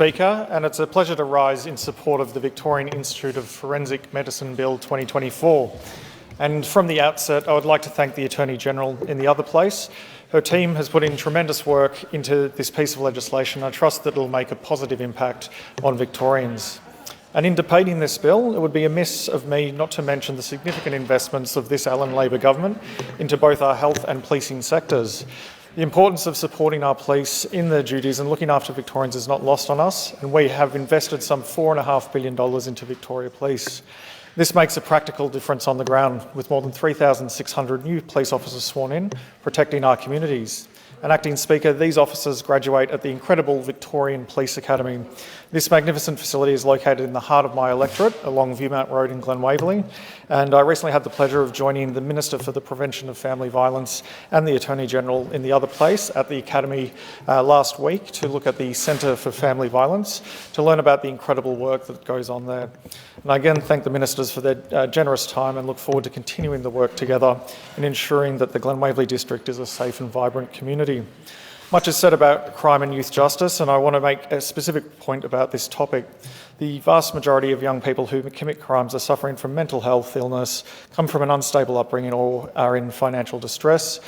Speaker, and it's a pleasure to rise in support of the Victorian Institute of Forensic Medicine Bill 2024. And from the outset, I would like to thank the Attorney-General in the other place. Her team has put in tremendous work into this piece of legislation. I trust that it will make a positive impact on Victorians. And in debating this bill, it would be amiss of me not to mention the significant investments of this Allan Labor government into both our health and policing sectors. The importance of supporting our police in their duties and looking after Victorians is not lost on us, and we have invested some $4.5 billion into Victoria Police. This makes a practical difference on the ground, with more than 3,600 new police officers sworn in, protecting our communities. And Acting Speaker, these officers graduate at the incredible Victorian Police Academy. This magnificent facility is located in the heart of my electorate, along Viewmount Road in Glen Waverley, and I recently had the pleasure of joining the Minister for the Prevention of Family Violence and the Attorney-General in the other place at the Academy last week to look at the Centre for Family Violence, to learn about the incredible work that goes on there. And I again thank the Ministers for their generous time and look forward to continuing the work together in ensuring that the Glen Waverley District is a safe and vibrant community. Much is said about crime and youth justice, and I want to make a specific point about this topic. The vast majority of young people who commit crimes are suffering from mental health illness, come from an unstable upbringing, or are in financial distress.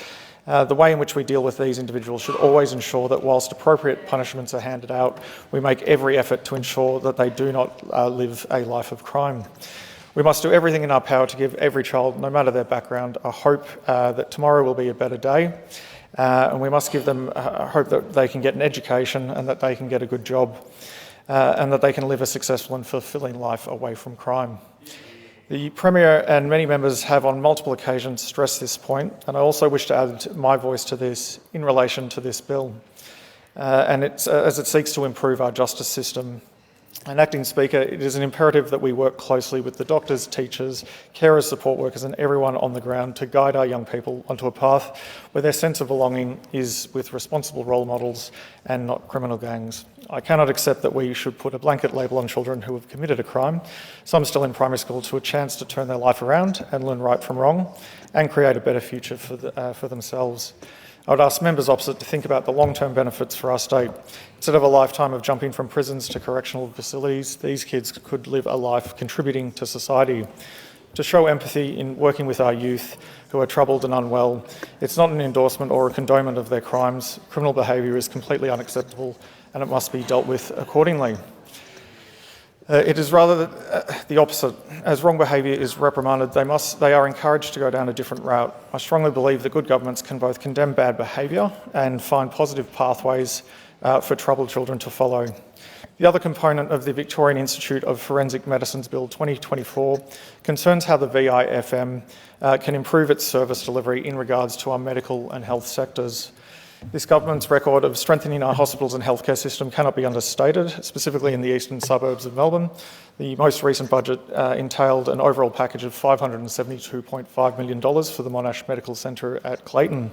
The way in which we deal with these individuals should always ensure that whilst appropriate punishments are handed out, we make every effort to ensure that they do not live a life of crime. We must do everything in our power to give every child, no matter their background, a hope that tomorrow will be a better day. And we must give them hope that they can get an education and that they can get a good job and that they can live a successful and fulfilling life away from crime. The Premier and many members have on multiple occasions stressed this point, and I also wish to add my voice to this in relation to this bill, as it seeks to improve our justice system. And Acting Speaker, it is an imperative that we work closely with the doctors, teachers, carers, support workers and everyone on the ground to guide our young people onto a path where their sense of belonging is with responsible role models and not criminal gangs. I cannot accept that we should put a blanket label on children who have committed a crime, some still in primary school, to a chance to turn their life around and learn right from wrong and create a better future for themselves. I would ask members opposite to think about the long-term benefits for our state. Instead of a lifetime of jumping from prisons to correctional facilities, these kids could live a life contributing to society. To show empathy in working with our youth who are troubled and unwell, it's not an endorsement or a condonement of their crimes. Criminal behaviour is completely unacceptable and it must be dealt with accordingly. It is rather the opposite. As wrong behaviour is reprimanded, they are encouraged to go down a different route. I strongly believe that good governments can both condemn bad behaviour and find positive pathways for troubled children to follow. The other component of the Victorian Institute of Forensic Medicine's Bill 2024 concerns how the VIFM can improve its service delivery in regards to our medical and health sectors. This government's record of strengthening our hospitals and healthcare system cannot be understated, specifically in the eastern suburbs of Melbourne. The most recent budget entailed an overall package of $572.5 million for the Monash Medical Centre at Clayton.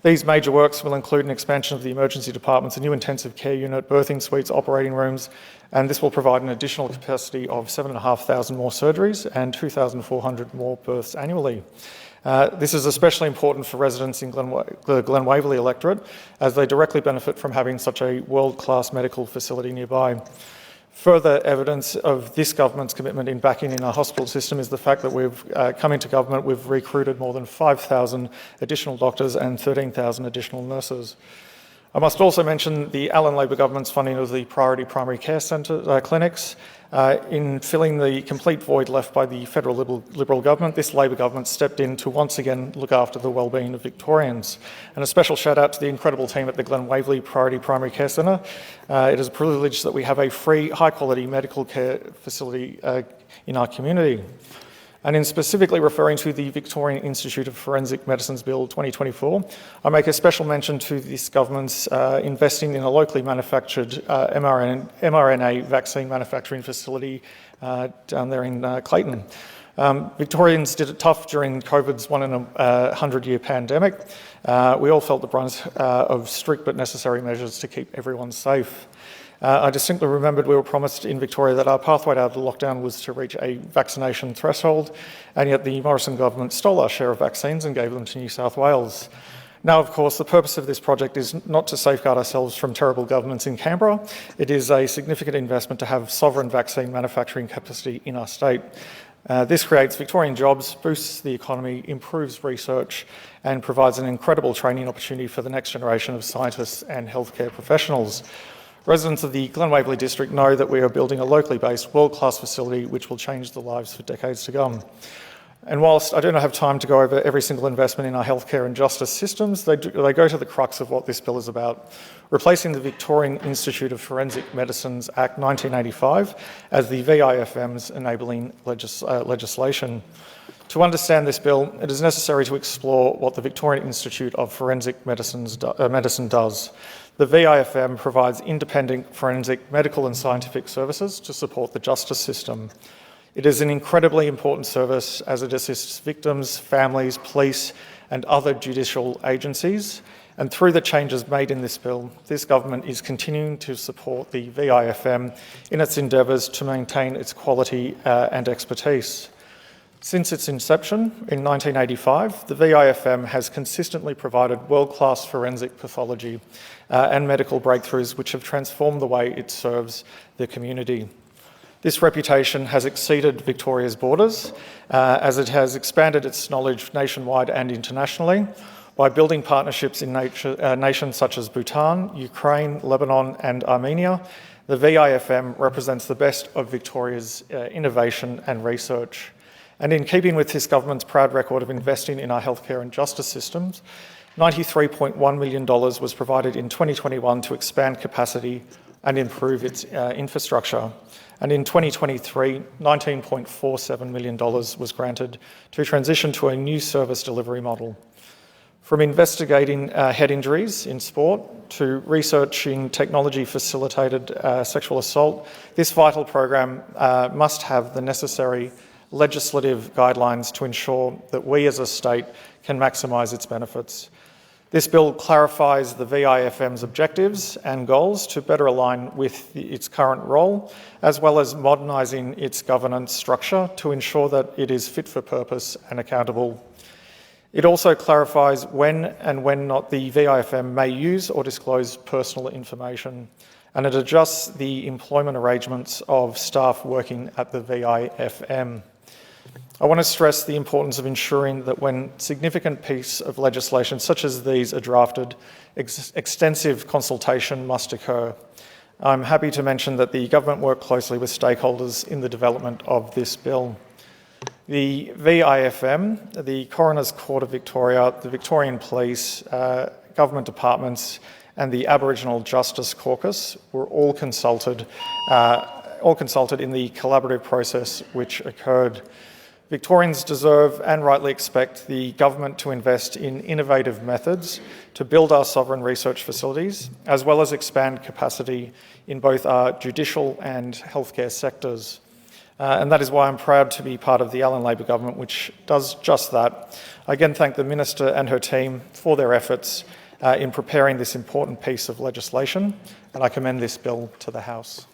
These major works will include an expansion of the emergency departments, a new intensive care unit, birthing suites, operating rooms, and this will provide an additional capacity of 7,500 more surgeries and 2,400 more births annually. This is especially important for residents in the Glen Waverley electorate, as they directly benefit from having such a world-class medical facility nearby. Further evidence of this government's commitment in backing in our hospital system is the fact that we've come into government, we've recruited more than 5,000 additional doctors and 13,000 additional nurses. I must also mention the Allan Labor government's funding of the priority primary care centre clinics. In filling the complete void left by the federal Liberal government, this Labor government stepped in to once again look after the wellbeing of Victorians. And a special shout out to the incredible team at the Glen Waverley Priority Primary Care Centre. It is a privilege that we have a free, high quality medical care facility in our community. And in specifically referring to the Victorian Institute of Forensic Medicine's Bill 2024, I make a special mention to this government's investing in a locally manufactured mRNA vaccine manufacturing facility down there in Clayton. Victorians did it tough during COVID's 100-year pandemic. We all felt the brunt of strict but necessary measures to keep everyone safe. I distinctly remembered we were promised in Victoria that our pathway out of the lockdown was to reach a vaccination threshold, and yet the Morrison government stole our share of vaccines and gave them to New South Wales. Now, of course, the purpose of this project is not to safeguard ourselves from terrible governments in Canberra. It is a significant investment to have sovereign vaccine manufacturing capacity in our state. This creates Victorian jobs, boosts the economy, improves research, and provides an incredible training opportunity for the next generation of scientists and healthcare professionals. Residents of the Glen Waverley district know that we are building a locally based world-class facility which will change their lives for decades to come. And whilst I do not have time to go over every single investment in our healthcare and justice systems, they go to the crux of what this bill is about, replacing the Victorian Institute of Forensic Medicine's Act 1985 as the VIFM's enabling legislation. To understand this bill, it is necessary to explore what the Victorian Institute of Forensic Medicine does. The VIFM provides independent forensic medical and scientific services to support the justice system. It is an incredibly important service as it assists victims, families, police and other judicial agencies. And through the changes made in this bill, this government is continuing to support the VIFM in its endeavours to maintain its quality and expertise. Since its inception in 1985, the VIFM has consistently provided world-class forensic pathology and medical breakthroughs which have transformed the way it serves the community. This reputation has exceeded Victoria's borders as it has expanded its knowledge nationwide and internationally by building partnerships in nations such as Bhutan, Ukraine, Lebanon and Armenia. The VIFM represents the best of Victoria's innovation and research. And in keeping with this government's proud record of investing in our healthcare and justice systems, $93.1 million was provided in 2021 to expand capacity and improve its infrastructure. And in 2023, $19.47 million was granted to transition to a new service delivery model. From investigating head injuries in sport to researching technology-facilitated sexual assault, this vital program must have the necessary legislative guidelines to ensure that we as a state can maximise its benefits. This bill clarifies the VIFM's objectives and goals to better align with its current role, as well as modernising its governance structure to ensure that it is fit for purpose and accountable. It also clarifies when and when not the VIFM may use or disclose personal information, and it adjusts the employment arrangements of staff working at the VIFM. I want to stress the importance of ensuring that when significant pieces of legislation such as these are drafted, extensive consultation must occur. I'm happy to mention that the government worked closely with stakeholders in the development of this bill. The VIFM, the Coroner's Court of Victoria, the Victorian Police, government departments and the Aboriginal Justice Caucus were all consulted in the collaborative process which occurred. Victorians deserve and rightly expect the government to invest in innovative methods to build our sovereign research facilities, as well as expand capacity in both our judicial and healthcare sectors. And that is why I'm proud to be part of the Allan Labor government, which does just that. I again thank the Minister and her team for their efforts in preparing this important piece of legislation, and I commend this bill to the House.